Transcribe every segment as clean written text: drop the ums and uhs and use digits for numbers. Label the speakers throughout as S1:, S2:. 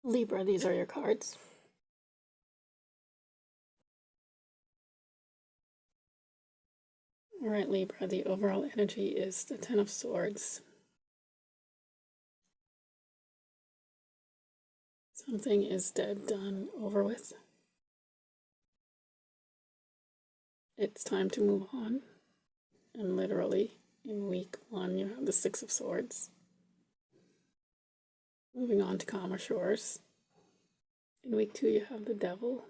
S1: Libra, these are your cards. All right, Libra, the overall energy is the Ten of Swords. Something is dead, done, over with. It's time to move on. And literally, in week 1, you have the Six of Swords. Moving on to calmer shores. In week 2, you have the Devil.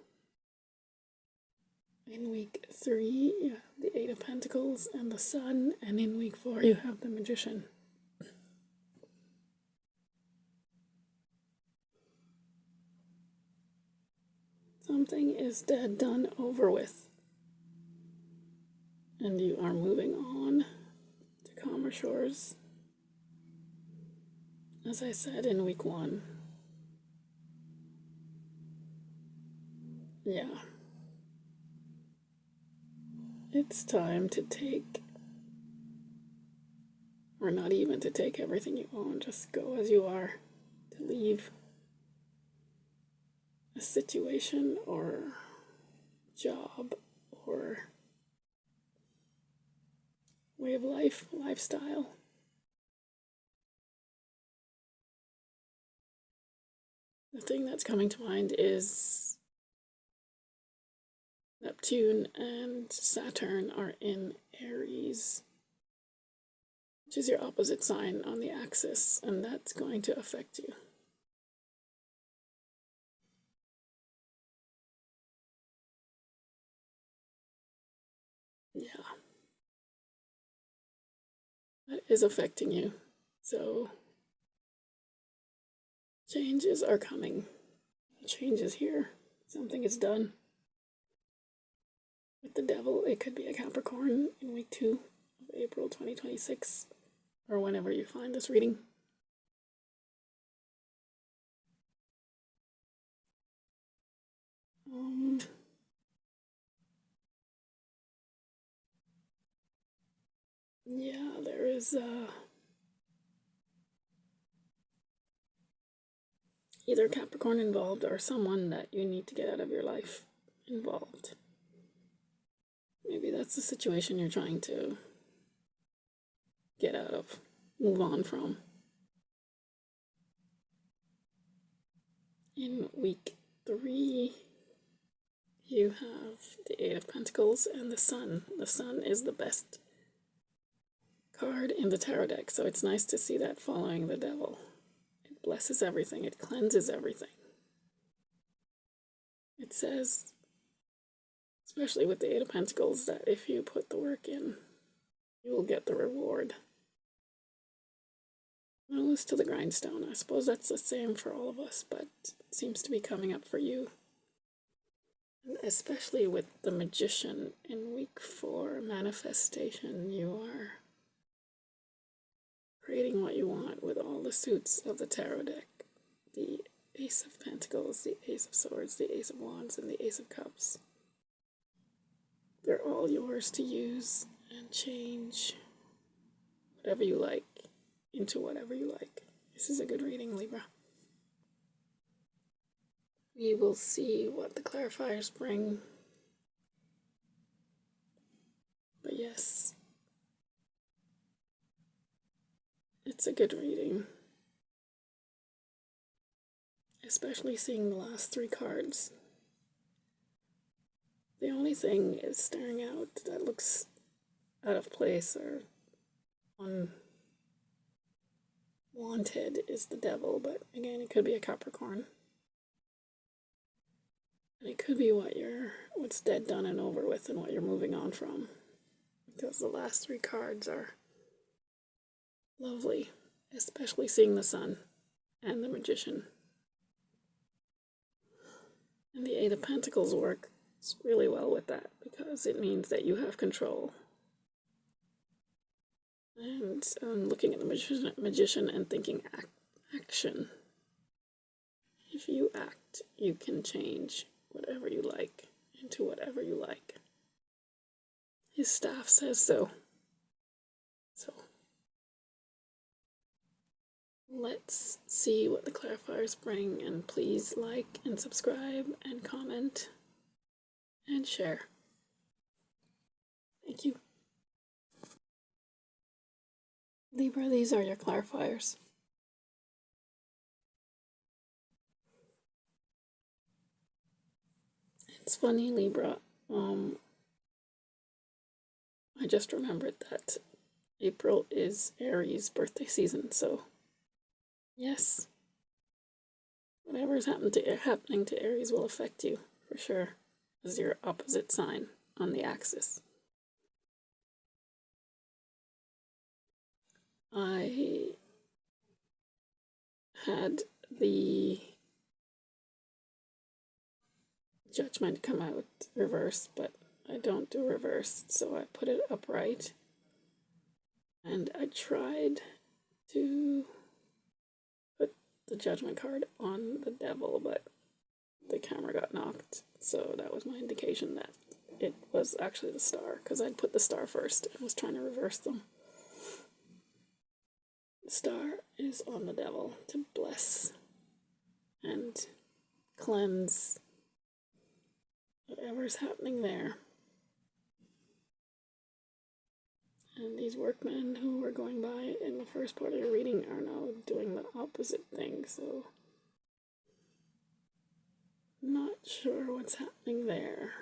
S1: In week 3, you have the Eight of Pentacles and the Sun. And in week 4, you have the Magician. Something is dead, done, over with. And you are moving on to calmer shores. As I said in week 1. Yeah. It's time to take, or not even to take everything you own, just go as you are, to leave a situation or job or way of life, lifestyle. The thing that's coming to mind is Neptune and Saturn are in Aries, which is your opposite sign on the axis, and that's going to affect you. Yeah. That is affecting you. So changes are coming. Change is here. Something is done. With the Devil, it could be a Capricorn in week 2 of April 2026, or whenever you find this reading. Yeah, there is either Capricorn involved or someone that you need to get out of your life involved. Maybe that's the situation you're trying to get out of, move on from. In week 3, you have the Eight of Pentacles and the Sun. The Sun is the best card in the tarot deck, so it's nice to see that following the Devil. It blesses everything, it cleanses everything. It says, especially with the Eight of Pentacles, that if you put the work in, you will get the reward. Nose to the grindstone. I suppose that's the same for all of us, but it seems to be coming up for you. Especially with the Magician in week 4, manifestation, you are creating what you want with all the suits of the tarot deck. The Ace of Pentacles, the Ace of Swords, the Ace of Wands, and the Ace of Cups. They're all yours to use and change whatever you like into whatever you like. This is a good reading, Libra. We will see what the clarifiers bring. But yes, it's a good reading. Especially seeing the last 3 cards. The only thing is staring out that looks out of place or unwanted is the Devil, but again, it could be a Capricorn. And it could be what's dead, done, and over with, and what you're moving on from. Because the last 3 cards are lovely, especially seeing the Sun and the Magician. And the Eight of Pentacles works really well with that, because it means that you have control. And looking at the Magician and thinking action. If you act, you can change whatever you like into whatever you like. His staff says so. So let's see what the clarifiers bring, and please like and subscribe and comment and share. Thank you. Libra, these are your clarifiers. It's funny, Libra, I just remembered that April is Aries' birthday season, so yes, whatever's happening to Aries will affect you, for sure, as your opposite sign on the axis. I had the Judgment come out reversed, but I don't do reversed, so I put it upright. And I tried to put the Judgment card on the Devil, but the camera got knocked, so that was my indication that it was actually the Star, because I'd put the Star first and was trying to reverse them. The Star is on the Devil to bless and cleanse whatever's happening there. And these workmen who were going by in the first part of your reading are now doing the opposite thing, so not sure what's happening there.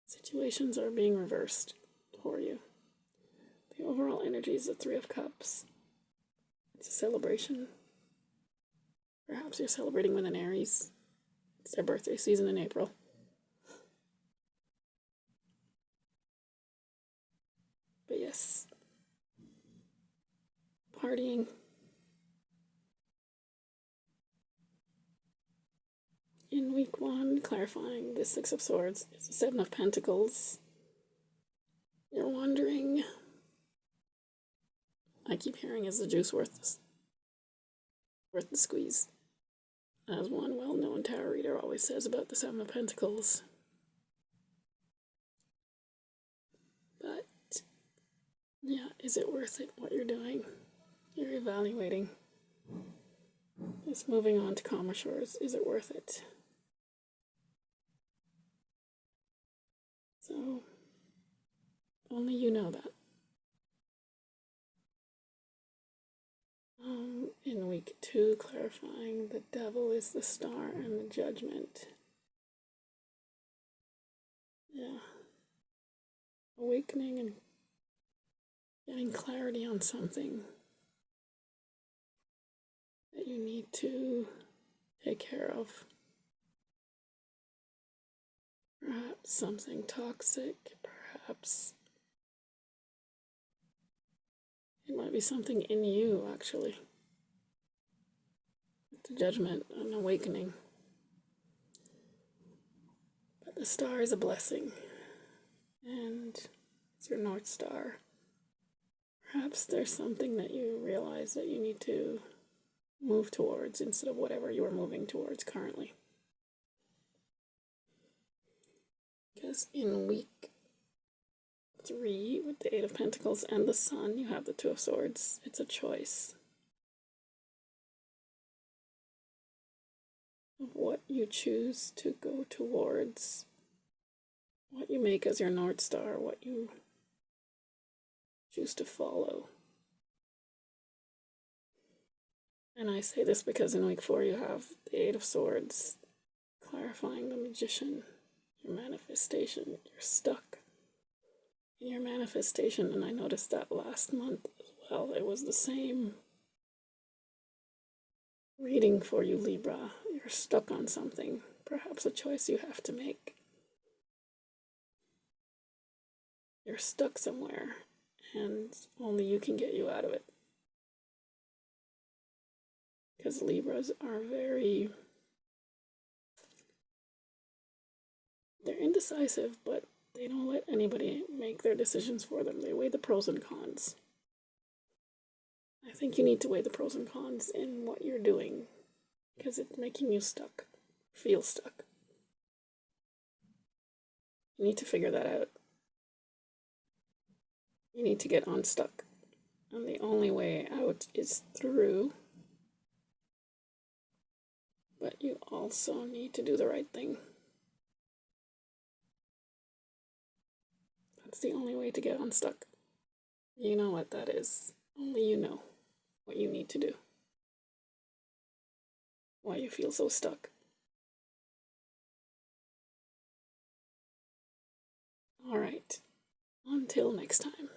S1: Situations are being reversed for you. The overall energy is the Three of Cups. It's a celebration. Perhaps you're celebrating with an Aries. It's their birthday season in April. But yes, partying. In week 1, clarifying the Six of Swords is the Seven of Pentacles. You're wondering, I keep hearing, is the juice worth the squeeze? As one well-known tarot reader always says about the Seven of Pentacles. But yeah, is it worth it, what you're doing? You're evaluating. Just moving on to calmer shores. Is it worth it? So, only you know that. In week 2, clarifying the Devil is the Star and the Judgment. Yeah. Awakening and getting clarity on something that you need to take care of. Perhaps something toxic, perhaps it might be something in you, actually. The Judgment, an awakening. But the Star is a blessing, and it's your North Star. Perhaps there's something that you realize that you need to move towards instead of whatever you are moving towards currently. Because in week 3, with the Eight of Pentacles and the Sun, you have the Two of Swords. It's a choice of what you choose to go towards, what you make as your North Star, what you choose to follow. And I say this because in week 4 you have the Eight of Swords, clarifying the Magician, your manifestation. You're stuck in your manifestation, and I noticed that last month as well. It was the same reading for you, Libra. You're stuck on something, perhaps a choice you have to make. You're stuck somewhere, and only you can get you out of it. Because Libras are they're indecisive, but they don't let anybody make their decisions for them. They weigh the pros and cons. I think you need to weigh the pros and cons in what you're doing, because it's making you stuck, feel stuck. You need to figure that out. You need to get unstuck. And the only way out is through. But you also need to do the right thing. That's the only way to get unstuck. You know what that is. Only you know what you need to do. Why you feel so stuck. All right. Until next time.